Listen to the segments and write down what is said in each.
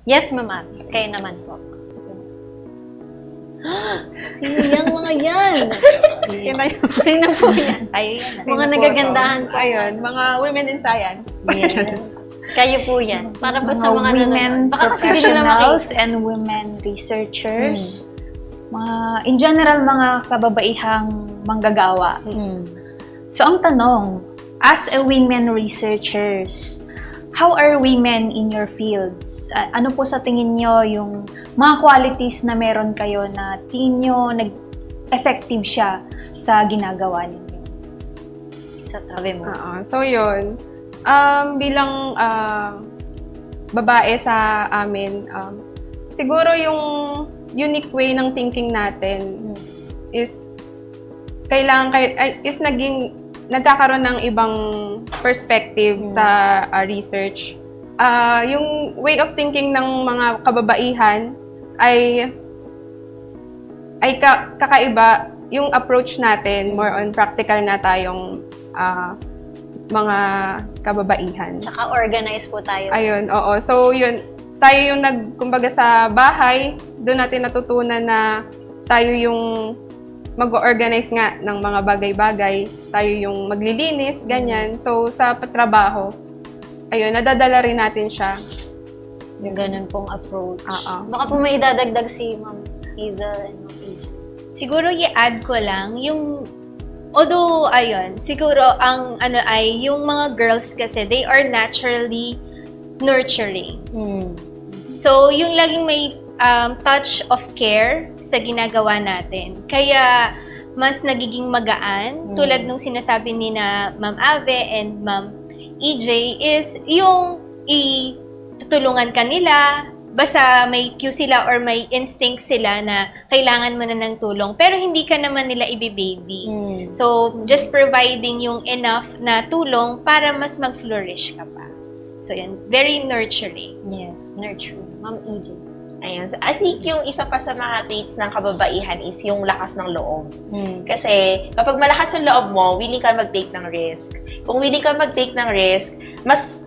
Yes, Ma'am Abby. Kayo naman po. Sino yung mga yan? Yun na yun. Sino po yan? Tayo yan. Mga nagagandahan po. Ayun, mga women in science. Yes. Kayo po yan. Para po sa mga women nanonood. Baka kasi hindi nila professionals makita. and women researchers. Mga, in general, mga kababaihang manggagawa. So, ang tanong, as a women researchers, how are women in your fields? Ano po sa tingin nyo yung mga qualities na meron kayo na tingin nyo effective siya sa ginagawa ninyo? Sa tabi mo. So yun, bilang babae sa amin, siguro yung unique way ng thinking natin is nagkakaroon ng ibang perspective sa research. Yung way of thinking ng mga kababaihan ay kakaiba. Yung approach natin, more on practical na tayong mga kababaihan. Tsaka organize po tayo. Ayun, oo. So, yun, tayo yung kumbaga sa bahay, doon natin natutunan na tayo yung mag-organize nga ng mga bagay-bagay, tayo yung maglilinis, ganyan. So, sa patrabaho, ayun, nadadala rin natin siya. Yung ganun pong approach. Oo. Baka po may idadagdag si Ma'am Hazel and Ma'am AJ. Siguro i-add ko lang yung although ayun, siguro ang ano ay yung mga girls kasi they are naturally nurturing. So yung laging may touch of care sa ginagawa natin. Kaya mas nagiging magaan tulad nung sinasabi ni na Ma'am Ave and Ma'am EJ is yung tutulungan ka nila, basta may cue sila or may instinct sila na kailangan mo na ng tulong, pero hindi ka naman nila ibibaby. So, just providing yung enough na tulong para mas mag-flourish ka pa. So, yun. Very nurturing. Yes, nurture. Ma'am EJ. Ayan. I think yung isa pa sa mga traits ng kababaihan is yung lakas ng loob. Kasi kapag malakas yung loob mo, willing ka mag-take ng risk. Kung willing ka mag-take ng risk, mas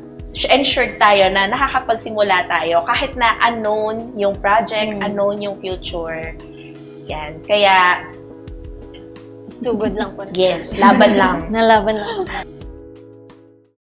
ensured tayo na nakakapagsimula tayo kahit na unknown yung project, unknown yung future. Yan. Kaya, Sugod lang po. yes, laban lang. Nalaban lang.